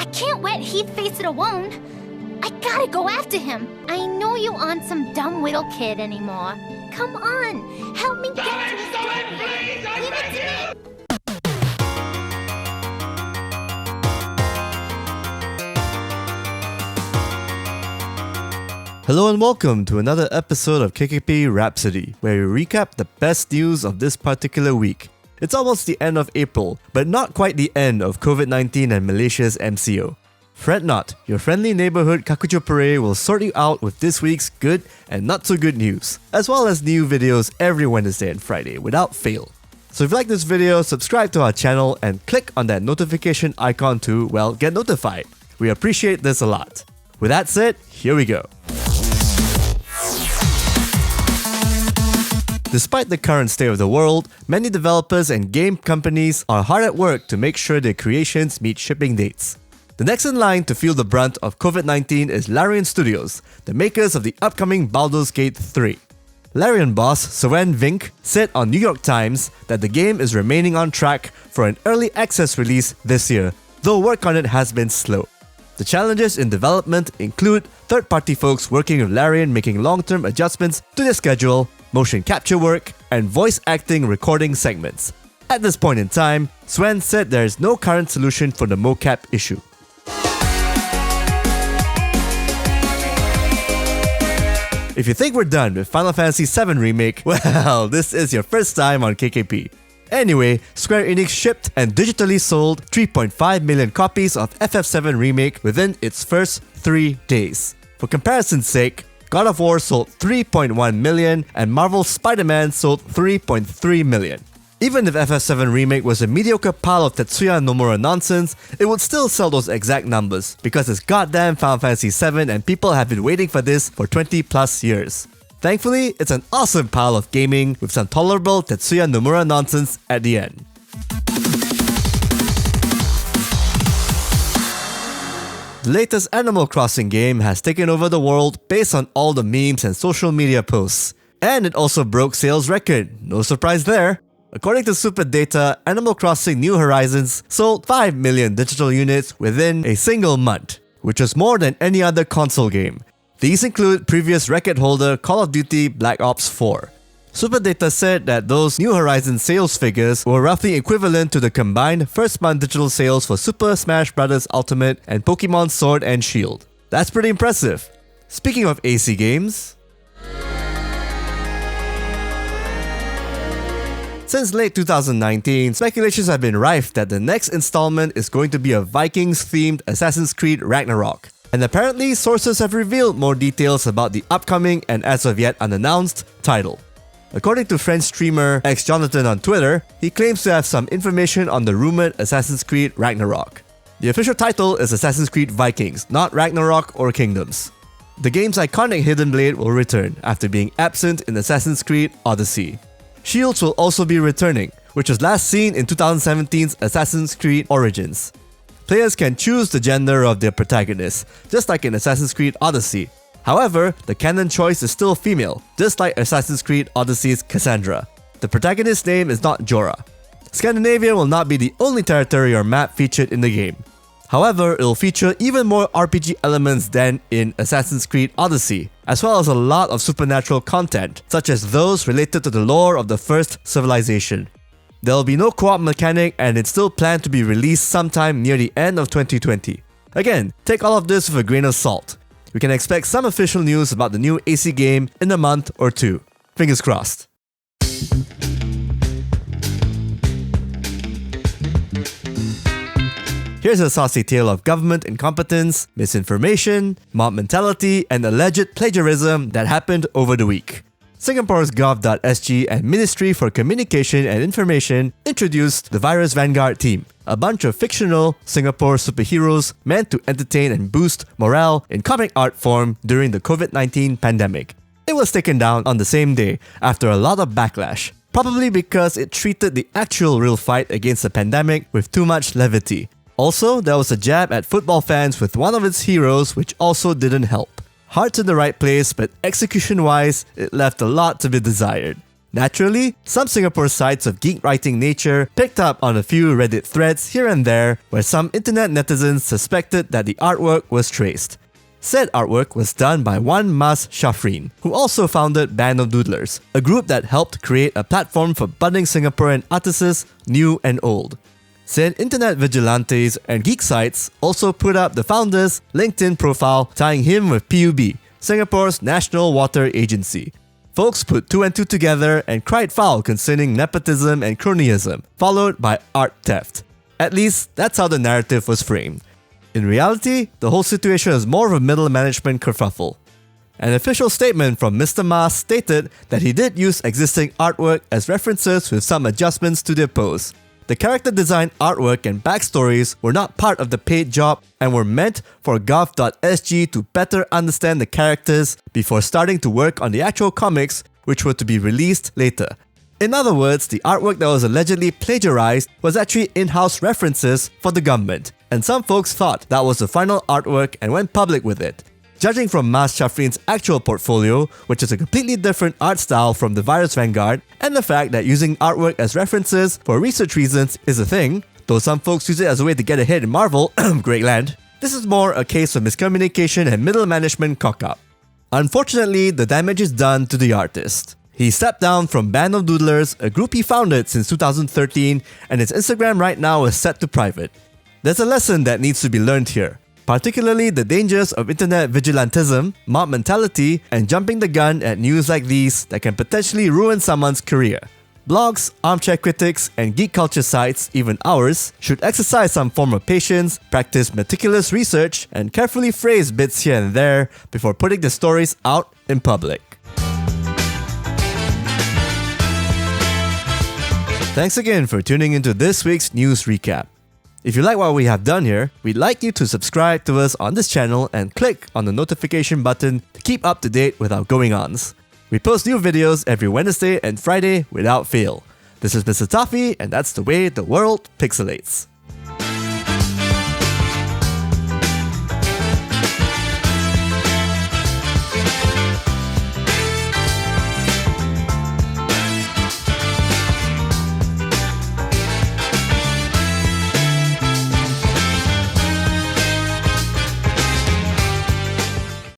I can't let Heath face it alone. I gotta go after him. I know you aren't some dumb little kid anymore. Come on, help me get to his Please, I Leave it beg to you! me. Hello and welcome to another episode of KKP Rhapsody, where we recap the best news of this particular week. It's almost the end of April, but not quite the end of COVID-19 and Malaysia's MCO. Fret not, your friendly neighbourhood Kakucho Parade will sort you out with this week's good and not so good news, as well as new videos every Wednesday and Friday without fail. So if you like this video, subscribe to our channel and click on that notification icon to, well, get notified. We appreciate this a lot. With that said, here we go. Despite the current state of the world, many developers and game companies are hard at work to make sure their creations meet shipping dates. The next in line to feel the brunt of COVID-19 is Larian Studios, the makers of the upcoming Baldurs Gate 3. Larian boss Sven Vink said on New York Times that the game is remaining on track for an early access release this year, though work on it has been slow. The challenges in development include third-party folks working with Larian making long-term adjustments to their schedule, motion capture work, and voice acting recording segments. At this point in time, Sven said there is no current solution for the mocap issue. If you think we're done with Final Fantasy VII Remake, well, this is your first time on KKP. Anyway, Square Enix shipped and digitally sold 3.5 million copies of FF7 Remake within its first 3 days. For comparison's sake, God of War sold 3.1 million and Marvel's Spider-Man sold 3.3 million. Even if FF7 Remake was a mediocre pile of Tetsuya Nomura nonsense, it would still sell those exact numbers because it's goddamn Final Fantasy VII and people have been waiting for this for 20 plus years. Thankfully, it's an awesome pile of gaming with some tolerable Tetsuya Nomura nonsense at the end. The latest Animal Crossing game has taken over the world based on all the memes and social media posts. And it also broke sales record, no surprise there. According to Super Data, Animal Crossing New Horizons sold 5 million digital units within a single month, which was more than any other console game. These include previous record holder Call of Duty Black Ops 4. Super Data said that those New Horizons sales figures were roughly equivalent to the combined first-month digital sales for Super Smash Bros. Ultimate and Pokemon Sword and Shield. That's pretty impressive. Speaking of AC games, since late 2019, speculations have been rife that the next installment is going to be a Vikings-themed Assassin's Creed Ragnarok. And apparently, sources have revealed more details about the upcoming and as of yet unannounced title. According to French streamer XJonathan on Twitter, he claims to have some information on the rumored Assassin's Creed Ragnarok. The official title is Assassin's Creed Vikings, not Ragnarok or Kingdoms. The game's iconic Hidden Blade will return after being absent in Assassin's Creed Odyssey. Shields will also be returning, which was last seen in 2017's Assassin's Creed Origins. Players can choose the gender of their protagonist, just like in Assassin's Creed Odyssey. However, the canon choice is still female, just like Assassin's Creed Odyssey's Cassandra. The protagonist's name is not Jorah. Scandinavia will not be the only territory or map featured in the game. However, it will feature even more RPG elements than in Assassin's Creed Odyssey, as well as a lot of supernatural content, such as those related to the lore of the first civilization. There will be no co-op mechanic and it's still planned to be released sometime near the end of 2020. Again, take all of this with a grain of salt. We can expect some official news about the new AC game in a month or two. Fingers crossed. Here's a saucy tale of government incompetence, misinformation, mob mentality, and alleged plagiarism that happened over the week. Singapore's gov.sg and Ministry for Communication and Information introduced the Virus Vanguard team, a bunch of fictional Singapore superheroes meant to entertain and boost morale in comic art form during the COVID-19 pandemic. It was taken down on the same day after a lot of backlash, probably because it treated the actual real fight against the pandemic with too much levity. Also, there was a jab at football fans with one of its heroes which also didn't help. Hearts in the right place, but execution-wise, it left a lot to be desired. Naturally, some Singapore sites of geek writing nature picked up on a few Reddit threads here and there where some internet netizens suspected that the artwork was traced. Said artwork was done by one Mas Shafrin, who also founded Band of Doodlers, a group that helped create a platform for budding Singaporean artists, new and old. Said internet vigilantes and geek sites also put up the founder's LinkedIn profile tying him with PUB, Singapore's National Water Agency. Folks put two and two together and cried foul concerning nepotism and cronyism, followed by art theft. At least, that's how the narrative was framed. In reality, the whole situation is more of a middle management kerfuffle. An official statement from Mr. Mas stated that he did use existing artwork as references with some adjustments to their pose. The character design artwork and backstories were not part of the paid job and were meant for gov.sg to better understand the characters before starting to work on the actual comics, which were to be released later. In other words, the artwork that was allegedly plagiarized was actually in-house references for the government, and some folks thought that was the final artwork and went public with it. Judging from Mas Shafrin's actual portfolio, which is a completely different art style from the virus Vanguard, and the fact that using artwork as references for research reasons is a thing, though some folks use it as a way to get ahead in Marvel, great land, this is more a case of miscommunication and middle management cock-up. Unfortunately, the damage is done to the artist. He stepped down from Band of Doodlers, a group he founded since 2013, and his Instagram right now is set to private. There's a lesson that needs to be learned here, particularly the dangers of internet vigilantism, mob mentality, and jumping the gun at news like these that can potentially ruin someone's career. Blogs, armchair critics, and geek culture sites, even ours, should exercise some form of patience, practice meticulous research, and carefully phrase bits here and there before putting the stories out in public. Thanks again for tuning into this week's news recap. If you like what we have done here, we'd like you to subscribe to us on this channel and click on the notification button to keep up to date with our going-ons. We post new videos every Wednesday and Friday without fail. This is Mr. Toffee, and that's the way the world pixelates.